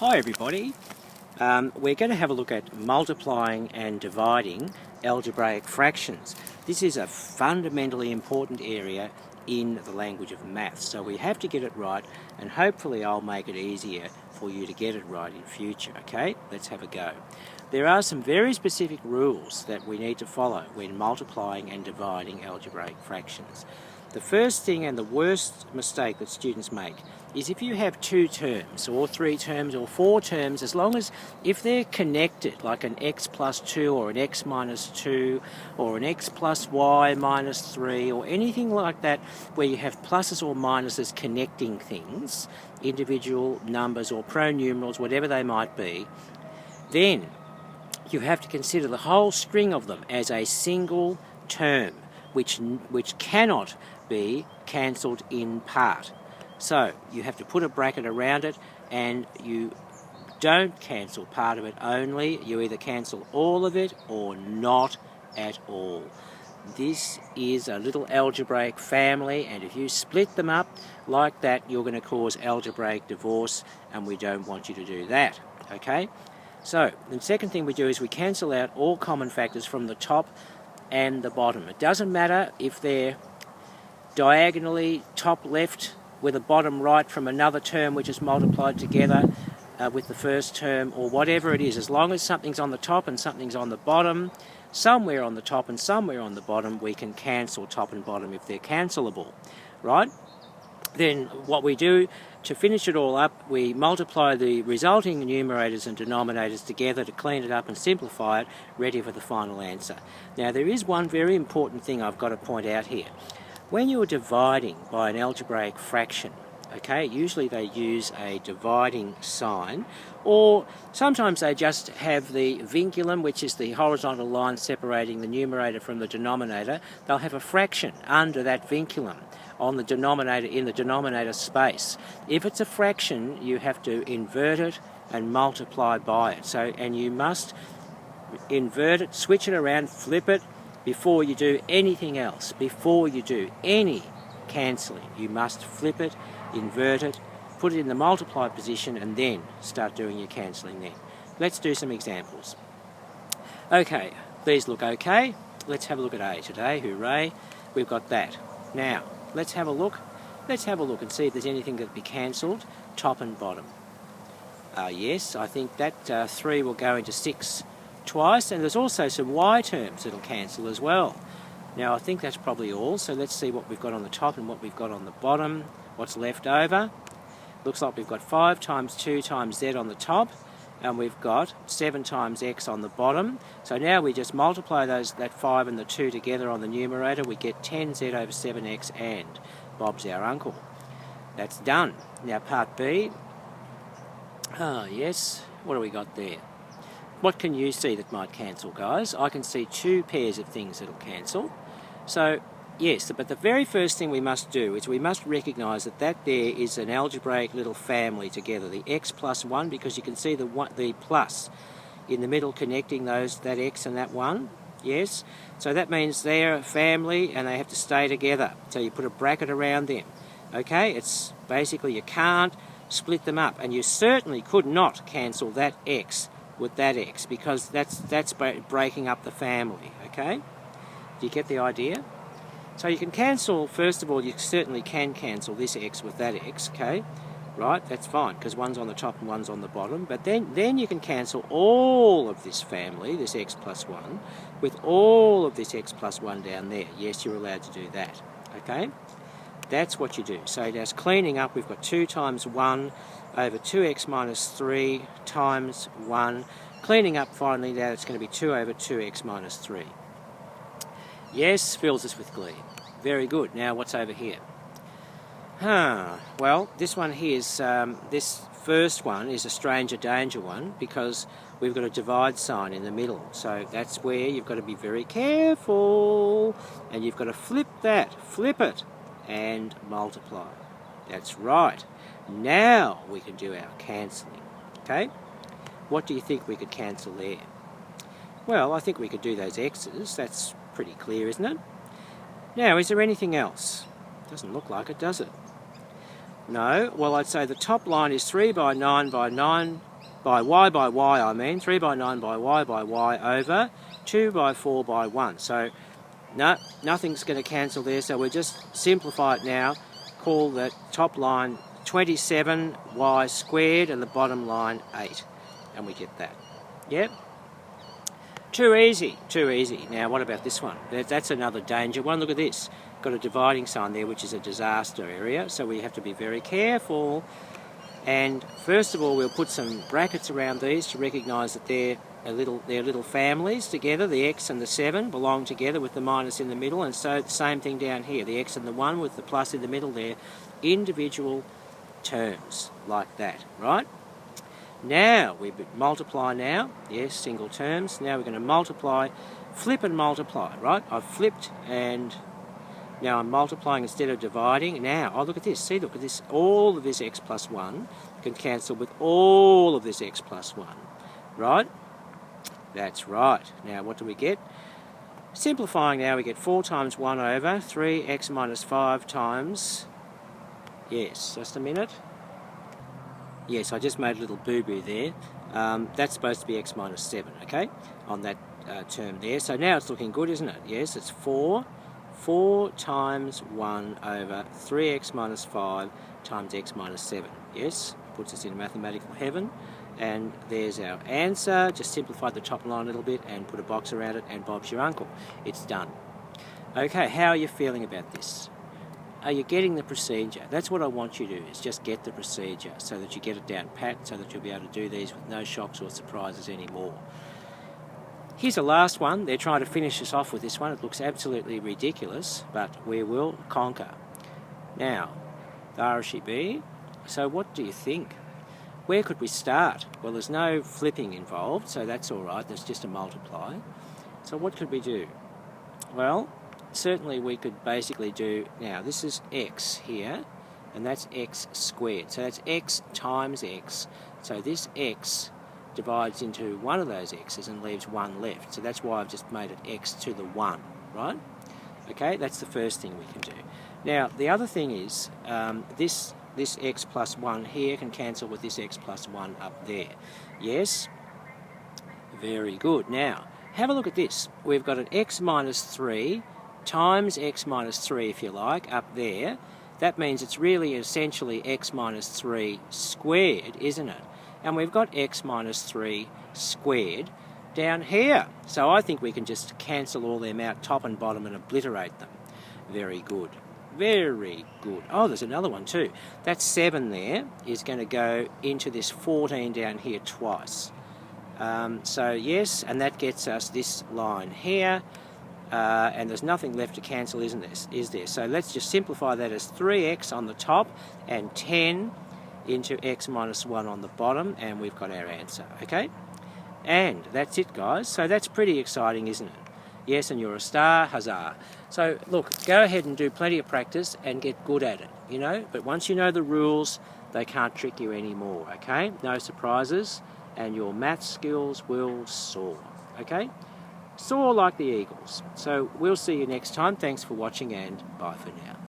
Hi everybody. We're going to have a look at multiplying and dividing algebraic fractions. This is a fundamentally important area in the language of maths, so we have to get it right, and hopefully I'll make it easier for you to get it right in future. Okay, let's have a go. There are some very specific rules that we need to follow when multiplying and dividing algebraic fractions. The first thing and the worst mistake that students make is if you have two terms or three terms or four terms, as long as if they're connected, like an x plus 2 or an x minus 2 or an x plus y minus 3 or anything like that, where you have pluses or minuses connecting things, individual numbers or pronumerals, whatever they might be, then you have to consider the whole string of them as a single term, which cannot be cancelled in part. So you have to put a bracket around it, and you don't cancel part of it only. You either cancel all of it or not at all. This is a little algebraic family, and if you split them up like that, you're going to cause algebraic divorce, and we don't want you to do that. Okay? So the second thing we do is we cancel out all common factors from the top and the bottom. It doesn't matter if they're diagonally top left with a bottom right from another term which is multiplied together with the first term, or whatever it is. As long as something's on the top and something's on the bottom, somewhere on the top and somewhere on the bottom, we can cancel top and bottom if they're cancelable, right? Then what we do to finish it all up, we multiply the resulting numerators and denominators together to clean it up and simplify it, ready for the final answer. Now there is one very important thing I've got to point out here. When you're dividing by an algebraic fraction, okay, usually they use a dividing sign, or sometimes they just have the vinculum, which is the horizontal line separating the numerator from the denominator. They'll have a fraction under that vinculum on the denominator, in the denominator space. If it's a fraction, you have to invert it and multiply by it. So, and you must invert it, switch it around, flip it, before you do anything else. Before you do any cancelling, you must flip it, invert it, put it in the multiply position, and then start doing your cancelling then. Let's do some examples. Okay, these look okay. Let's have a look at A today. Hooray, we've got that. Now, let's have a look. Let's have a look and see if there's anything that can be cancelled, top and bottom. Yes, I think that 3 will go into 6 twice, and there's also some y terms that'll cancel as well. Now I think that's probably all, so let's see what we've got on the top and what we've got on the bottom. What's left over? Looks like we've got 5 times 2 times z on the top, and we've got 7 times x on the bottom. So now we just multiply that 5 and the 2 together on the numerator. We get 10z over 7x, and Bob's our uncle. That's done. Now part B. Yes, what do we got there? What can you see that might cancel, guys? I can see 2 pairs of things that'll cancel. So, yes, but the very first thing we must do is we must recognise that there is an algebraic little family together, the x plus 1, because you can see the plus in the middle connecting that x and that 1. Yes? So that means they're a family and they have to stay together. So you put a bracket around them. Okay? It's basically you can't split them up, and you certainly could not cancel that x with that x, because that's breaking up the family. Okay, do you get the idea? So you can cancel, first of all, you certainly can cancel this x with that x. Okay, right, that's fine, because one's on the top and one's on the bottom. But then you can cancel all of this family, this x plus 1, with all of this x plus 1 down there. Yes, you're allowed to do that. Okay, that's what you do. So that's cleaning up. We've got 2 times 1 over 2x minus 3 times 1. Cleaning up finally, now it's going to be 2 over 2x minus 3. Yes, fills us with glee. Very good. Now what's over here? Well, this one here is, this first one is a stranger danger one, because we've got a divide sign in the middle. So that's where you've got to be very careful, and you've got to flip it, and multiply. That's right. Now we can do our cancelling. Okay? What do you think we could cancel there? Well, I think we could do those x's. That's pretty clear, isn't it? Now, is there anything else? Doesn't look like it, does it? No, well, I'd say the top line is 3 by 9 by 9 by y I mean, 3 by 9 by y over 2 by 4 by 1. So, no, nothing's going to cancel there, so we'll just simplify it now. Call the top line 27y squared and the bottom line 8. And we get that. Yep. Too easy, too easy. Now, what about this one? That's another danger one. Look at this. Got a dividing sign there, which is a disaster area, so we have to be very careful. And first of all, we'll put some brackets around these to recognise that they're little families together. The x and the 7 belong together with the minus in the middle, and so the same thing down here. The x and the 1 with the plus in the middle, they're individual terms like that, right? Now, we multiply now. Yes, single terms. Now we're going to multiply, flip and multiply, right? I've flipped and now I'm multiplying instead of dividing. Now, oh, look at this. See, look at this. All of this x plus 1 can cancel with all of this x plus 1, right? That's right. Now, what do we get? Simplifying now, we get 4 times 1 over 3x minus 5 times... Yes, just a minute. Yes, I just made a little boo-boo there. That's supposed to be x minus 7, okay, on that term there. So now it's looking good, isn't it? Yes, it's 4 times 1 over 3x minus 5 times x minus 7. Yes, puts us in mathematical heaven. And there's our answer. Just simplify the top line a little bit and put a box around it, and Bob's your uncle. It's done. Okay, how are you feeling about this? Are you getting the procedure? That's what I want you to do, is just get the procedure so that you get it down pat, so that you'll be able to do these with no shocks or surprises anymore. Here's the last one. They're trying to finish us off with this one. It looks absolutely ridiculous, but we will conquer. Now, the RSEB. So what do you think? Where could we start? Well, there's no flipping involved, so that's all right. There's just a multiply. So what could we do? Well, certainly we could basically do... Now, this is x here, and that's x squared. So that's x times x. So this x divides into one of those x's and leaves 1 left. So that's why I've just made it x to the 1, right? Okay, that's the first thing we can do. Now, the other thing is this x plus 1 here can cancel with this x plus 1 up there. Yes? Very good. Now, have a look at this. We've got an x minus 3 times x minus 3, if you like, up there. That means it's really essentially x minus 3 squared, isn't it? And we've got x minus 3 squared down here. So I think we can just cancel all them out, top and bottom, and obliterate them. Very good. Very good. Oh, there's another one too. That 7 there is going to go into this 14 down here twice. So yes, and that gets us this line here. And there's nothing left to cancel, isn't there? Is there? So let's just simplify that as 3x on the top and 10 into x minus 1 on the bottom, and we've got our answer, okay? And that's it, guys. So that's pretty exciting, isn't it? Yes, and you're a star, huzzah. So look, go ahead and do plenty of practice and get good at it, you know? But once you know the rules, they can't trick you anymore, okay? No surprises, and your math skills will soar, okay? Soar like the eagles. So we'll see you next time. Thanks for watching, and bye for now.